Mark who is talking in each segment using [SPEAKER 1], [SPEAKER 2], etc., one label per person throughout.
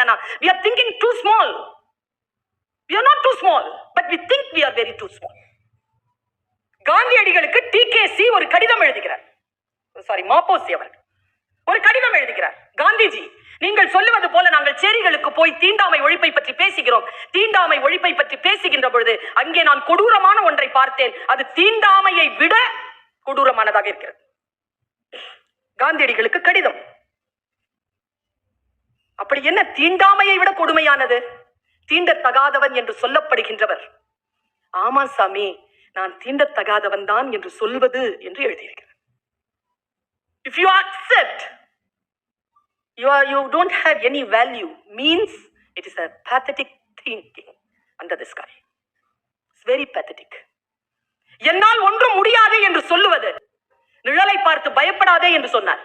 [SPEAKER 1] என்னன்னா, we are thinking too small. We are not too small, but we think we are very too small. காந்தியடிகளுக்கு TKC ஒரு கடிதம் எழுதுகிறார். மாப்போசி அவர் ஒரு கடிதம் எழுதுகிறார். காந்திஜி, நீங்கள் சொல்லுவது போல நாங்கள் சேரிகளுக்கு போய் தீண்டாமை ஒழிப்பை பற்றி பேசுகிறோம். தீண்டாமை ஒழிப்பை பற்றி பேசுகின்ற பொழுது அங்கே நான் கொடூரமான ஒன்றை பார்த்தேன். அது தீண்டாமையை விட கொடூரமானதாக இருக்கிறது. காந்தியடிகளுக்கு கடிதம். அப்படி என்ன தீண்டாமையை விட கொடுமையானது? தீண்டத்தகாதவன் என்று சொல்லப்படுகின்றவர், ஆமா சாமி நான் தீண்டத்தகாதவன் தான் என்று சொல்வது என்று எழுதியிருக்கிறார். If you accept you don't have any value means it is a pathetic thinking under the sky. It's very pathetic. என்னால் ஒன்றும் முடியாது என்று சொல்லுவது, நிழலை பார்த்து பயப்படாதே என்று சொன்னார்.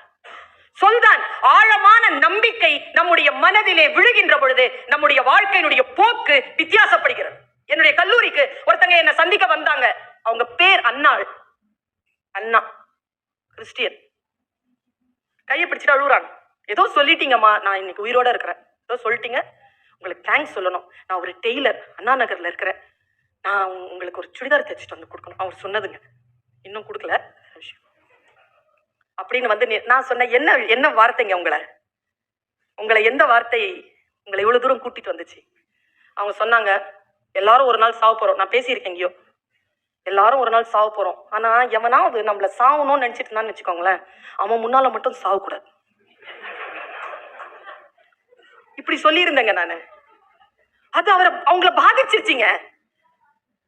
[SPEAKER 1] சொல்தான் ஆழமான நம்பிக்கை நம்முடைய மனதிலே விழுகின்ற பொழுது நம்முடைய வாழ்க்கையினுடைய போக்கு வித்தியாசப்படுகிறது. என்னுடைய கல்லூரிக்கு ஒருத்தங்க என்ன சந்திக்க வந்தாங்க. அவங்க பேர் அன்னாள். அண்ணா கிறிஸ்டியன். கையை பிடிச்சிட்டு அழுகுறாங்க. ஏதோ சொல்லிட்டீங்கம்மா, நான் இன்னைக்கு உயிரோட இருக்கிறேன். ஏதோ சொல்லிட்டீங்க, உங்களுக்கு தேங்க்ஸ் சொல்லணும். நான் ஒரு டெய்லர், அண்ணா நகர்ல இருக்கிறேன். நான் உங்களுக்கு ஒரு சுடிதார் தைச்சிட்டு வந்து கொடுக்கணும். அவர் சொன்னதுங்க, இன்னும் கொடுக்கல அப்படின்னு வந்து நான் சொன்னேன், என்ன வார்த்தைங்க உங்களை எந்த வார்த்தை உங்களை இவ்வளவு தூரம் கூட்டிட்டு வந்துச்சு? அவங்க சொன்னாங்க, எல்லாரும் ஒரு நாள் சாவ போறோம். நான் பேசியிருக்கேன் எங்கேயோ, எல்லாரும் ஒரு நாள் சாவ போறோம். ஆனா எவனாவது நம்மள சாவணும்னு நினைச்சிட்டு இருந்தான்னு வச்சுக்கோங்களேன், அவன் முன்னால மட்டும் சாவக்கூடாது. இப்படி சொல்லியிருந்தேங்க நானு. அது அவங்கள பாதிச்சிருச்சிங்க.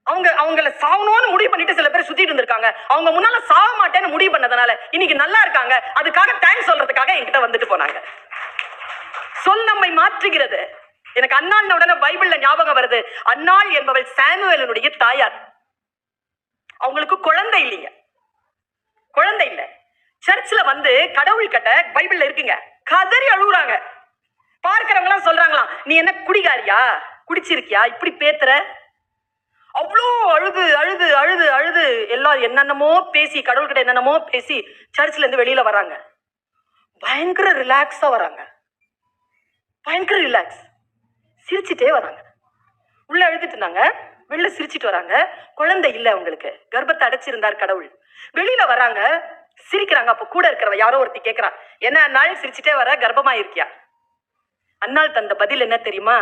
[SPEAKER 1] அவங்கள சாவணும்னு முடிவு பண்ணிட்டு சில பேர் சுத்திட்டு இருந்திருக்காங்க. அவங்க முன்னால சாவ மாட்டேன்னு முடிவு பண்ணதுனால இன்னைக்கு நல்லா இருக்காங்க. அதுக்காக தேங்க்ஸ் சொல்றதுக்காக என்கிட்ட வந்துட்டு போனாங்க. சொல் நம்மை மாற்றுகிறது. எனக்கு அண்ணான் உடனே பைபிள்ல ஞாபகம் வருது. அன்னாள் என்பவள் சாமுவேலனுடைய தாயார். அவங்களுக்கு குழந்தை இல்லைங்க, குழந்தை இல்ல. சர்ச்ல வந்து கடவுள் கட்ட பைபிள்ல இருக்குங்க. கதறி அழுகுறாங்க. பார்க்கிறவங்க எல்லாம் சொல்றாங்களாம், நீ என்ன குடிகாரியா, குடிச்சிருக்கியா, இப்படி பேத்துற? அவ்வளோ அழுது அழுது அழுது அழுது எல்லாம் என்னென்னமோ பேசி, கடவுள்கிட்ட என்னென்னமோ பேசி சர்ச்ல இருந்து வெளியில வராங்க. பயங்கர ரிலாக்ஸா வராங்க, பயங்கர ரிலாக்ஸ், சிரிச்சுட்டே வராங்க. உள்ள அழுதுட்டு இருந்தாங்க, வெளில சிரிச்சிட்டு வராங்க. குழந்தை இல்ல அவங்களுக்கு, கர்ப்பத்தை அடைச்சிருந்தார் கடவுள். வெளியில வராங்க, சிரிக்கிறாங்க. அப்ப கூட இருக்கிறவ யாரோ ஒருத்தி கேட்கிறா, என்ன நாள் சிரிச்சுட்டே வர, கர்ப்பமா இருக்கியா? அன்னாள் தந்த பதில் என்ன தெரியுமா?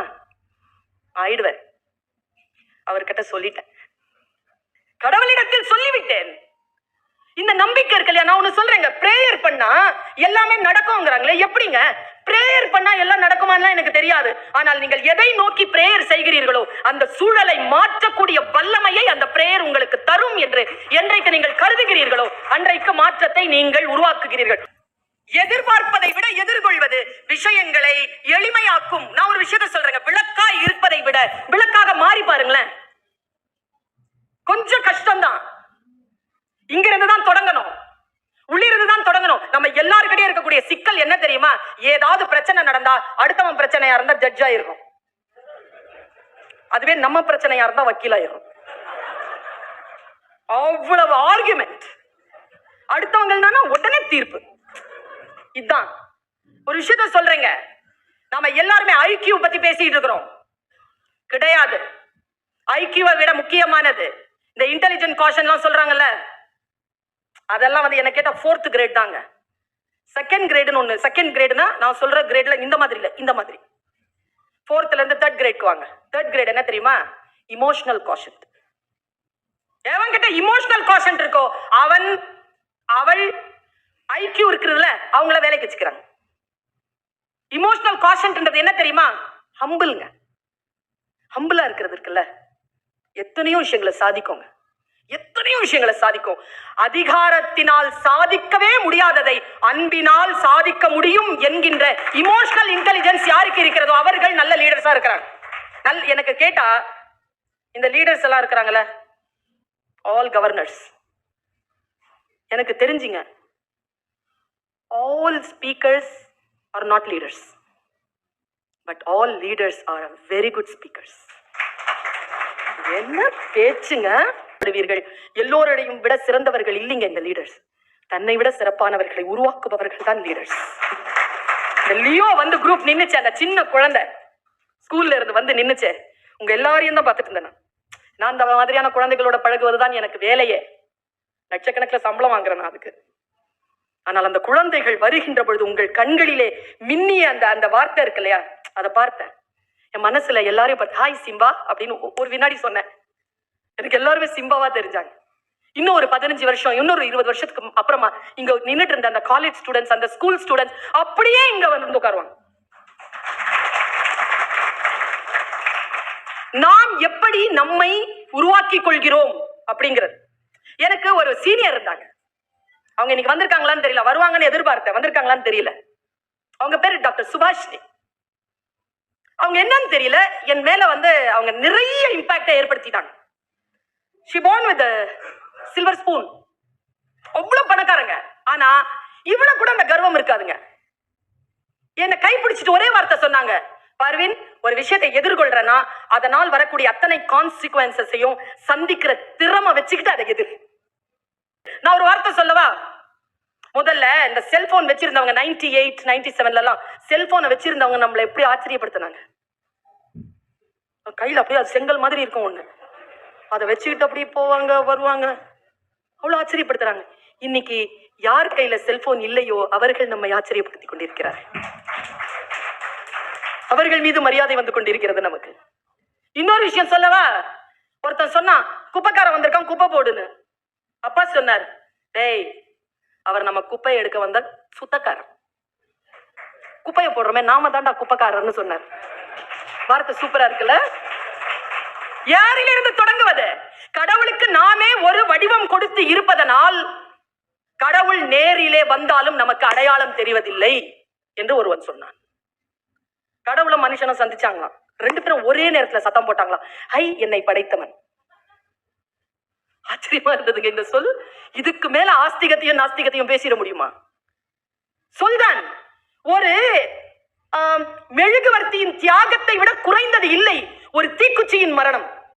[SPEAKER 1] ஆயிடுவார், அவர்கிட்ட சொல்லிட்டேன், கடவுளிடத்தில் சொல்லிவிட்டேன். இந்த நம்பிக்கை இருக்கு இல்லையா? நான் ஒண்ணு சொல்றேங்க, பிரேயர் பண்ணா எல்லாமே நடக்கும்ங்கறாங்களே, எப்படிங்க பிரேயர் பண்ணா எல்லாம் நடக்குமான்னு எனக்கு தெரியாது. ஆனால் நீங்கள் எதை நோக்கி பிரேயர் செய்கிறீர்களோ அந்த சூழலை மாற்றக்கூடிய வல்லமையை அந்த பிரேயர் உங்களுக்கு தரும் என்று என்றைக்கு நீங்கள் கருதுகிறீர்களோ அன்றைக்கு மாற்றத்தை நீங்கள் உருவாக்குகிறீர்கள். எதிர்பார்ப்பதை விட எதிர்கொள்வது விஷயங்களை எளிமையாக்கும். நான் ஒரு விஷயத்தை சொல்றேங்க, விளக்காய் இருப்பதை விட விளக்காக மாறி பாருங்களேன். கொஞ்சம் கஷ்டம்தான். இங்க இருந்துதான் தொடங்கணும், உள்ளிருந்து தான் தொடங்கணும். நம்ம எல்லாருக்கிட்டே இருக்கக்கூடிய சிக்கல் என்ன தெரியுமா? ஏதாவது பிரச்சனை நடந்தா அடுத்தவன் பிரச்சனையா இருந்தா ஜட்ஜ் ஆயிருக்கும், அதுவே நம்ம பிரச்சனையா இருந்தா வக்கீலாயிரும். அவ்வளவு ஆர்குமெண்ட். அடுத்தவங்க உடனே தீர்ப்பு. இதுதான் ஒரு விஷயத்த சொல்றேங்க. நாம எல்லாருமே ஐக்கியூ பத்தி பேசிட்டு இருக்கிறோம், கிடையாது. ஐக்கியூவை விட முக்கியமானது இந்த இன்டெலிஜென்ட் காஷன் எல்லாம் சொல்றாங்கல்ல, அதெல்லாம் வந்து என்ன கேட்டா 4th கிரேட் தாங்க. 2nd கிரேடுன்னு ஒண்ணு. 2nd கிரேடுனா நான் சொல்ற கிரேட்ல இந்த மாதிரி இல்ல, இந்த மாதிரி 4th இருந்து 3rd கிரேட்க்கு வாங்க. 3rd கிரேட் என்ன தெரியுமா? Emotional caution. எவன் கிட்ட இமோஷனல் காஷன் இருக்கோ அவன் அவள் ஐக்கியூ இருக்குதுல்ல, அவங்கள வேலைக்கு வச்சுக்கிறாங்க. இமோஷனல் காஷன்ன்றது என்ன தெரியுமா? ஹம்பிள்ங்க. ஹம்பிளா இருக்கிறது இருக்குல்ல, எத்தனையோ விஷயங்களை சாதிக்குங்க, எத்தனையோ விஷயங்களை சாதிக்கும். அதிகாரத்தினால் சாதிக்கவே முடியாததை அன்பினால் சாதிக்க முடியும் என்கின்ற இமோஷனல் இன்டெலிஜென்ஸ் யாருக்கு இருக்கிறதோ அவர்கள் நல்ல லீடர்ஸா இருக்கிறாங்க. எனக்கு கேட்டா இந்த லீடர்ஸ் எல்லாம் இருக்கிறாங்கல்ல, ஆல் கவர்னர்ஸ், எனக்கு தெரிஞ்சுங்க, all speakers are not leaders, but all leaders are very good speakers. என்ன பேச்சுங்க! எல்லோரையும் விட சிறந்தவர்கள் இல்லைங்க இந்த லீடர்ஸ். தன்னை விட சிறப்பானவர்களை உருவாக்குபவர்கள் தான் லீடர்ஸ். இந்த லியோ வந்து குரூப் நின்னுச்சு, அந்த சின்ன குழந்தை ஸ்கூல்ல இருந்து வந்து நின்னுச்சே, உங்க எல்லாரையும் தான் பார்த்துட்டு இருந்தேன். நான் அந்த மாதிரியான குழந்தைகளோட பழகுவதுதான் எனக்கு வேலையே. லட்சக்கணக்கில் சம்பளம் வாங்குறேன் நான் அதுக்கு. ஆனால் அந்த குழந்தைகள் வருகின்ற பொழுது உங்கள் கண்களிலே மின்னிய அந்த அந்த வார்த்தை இருக்கு இல்லையா, அதை பார்த்தேன். என் மனசுல எல்லாரையும் பார்த்து ஹாய் சிம்பா அப்படின்னு ஒரு வினாடி சொன்னேன். எனக்கு எல்லாருமே சிம்பாவா தெரிஞ்சாங்க. இன்னும் ஒரு 15 வருஷம், இன்னொரு 20 வருஷத்துக்கு அப்புறமா இங்க நின்றுட்டு இருந்த அந்த காலேஜ் ஸ்டூடெண்ட்ஸ், அந்த ஸ்கூல் ஸ்டூடெண்ட்ஸ் அப்படியே இங்க வந்து உட்காருவாங்க. நாம் எப்படி நம்மை உருவாக்கி கொள்கிறோம் அப்படிங்கிறது. எனக்கு ஒரு சீனியர் இருந்தாங்க. அவங்க இன்னைக்கு வந்திருக்காங்களான்னு தெரியல, வருவாங்கன்னு எதிர்பார்த்தேன், வந்திருக்காங்களான்னு தெரியல. அவங்க பேரு டாக்டர் சுபாஷினி. அவங்க என்னன்னு தெரியல, என் மேல வந்து அவங்க நிறைய இம்பாக்டை ஏற்படுத்திட்டாங்க. she born with a silver spoon. அவ்வளவு பணக்காரங்க, ஆனா இவ்வளவு கூட அந்த கர்வம் இருக்காதுங்க. என்னை கைப்பிடிச்சிட்டு ஒரே வார்த்தை சொன்னாங்க, பார்வின், ஒரு விஷயத்தை எதிர்கொள்றேன்னா அதனால் வரக்கூடிய அத்தனை கான்சிக்வன்சஸையும் சந்திக்கிற திறமை வச்சுக்கிட்டு அதை எதிர். நான் ஒரு வார்த்தை சொல்லவா? முதல்ல இந்த செல்போன் வச்சிருந்தவங்க 98, 97 எல்லாம் செல்போனை வச்சிருந்தவங்க நம்மளை எப்படி ஆச்சரியப்படுத்தினாங்க. கையில அப்படியே அது செங்கல் மாதிரி இருக்கும் ஒண்ணு, அதை வச்சுக்கிட்டு அப்படி போவாங்க வருவாங்க, அவ்வளவு ஆச்சரியப்படுத்துறாங்க. இன்னைக்கு யார் கையில செல்போன் இல்லையோ அவர்கள் நம்மை ஆச்சரியப்படுத்தி கொண்டிருக்கிறார். அவர்கள் மீது மரியாதை வந்து கொண்டிருக்கிறது நமக்கு. இன்னொரு விஷயம் சொல்லவா? ஒருத்தன் சொன்னா குப்பைக்காரன் வந்திருக்கான் குப்பை போடுன்னு. அப்பா சொன்னார், டேய், அவர் நம்ம குப்பையை எடுக்க வந்த சுத்தக்காரர், குப்பையை போடுறோமே நாம தாண்டா குப்பைக்காரர்னு சொன்னார். வார்த்தை சூப்பரா இருக்குல்ல? யாரிலிருந்து தொடங்குவது? கடவுளுக்கு நாமே ஒரு வடிவம் கொடுத்து இருப்பதனால் கடவுள் நேரிலே வந்தாலும் நமக்கு அடையாளம் தெரிவதில்லை என்று ஒருவன் சொன்னான். கடவுளும் மனுஷனும் சந்திச்சாங்களாம், 2 பேரும் ஒரே நேரத்துல சத்தம் போட்டாங்களாம், ஹை என்னை படைத்தவன். ஆச்சரியமா இருந்ததுங்க இந்த சொல். இதுக்கு மேல ஆஸ்திகத்தையும் நாஸ்திகத்தையும் பேசிட முடியுமா? சொல்தான். ஒரு மெழுகுவர்த்தியின் தியாகத்தை விட குறைந்தது இல்லை ஒரு தீக்குச்சியின் மரணம்.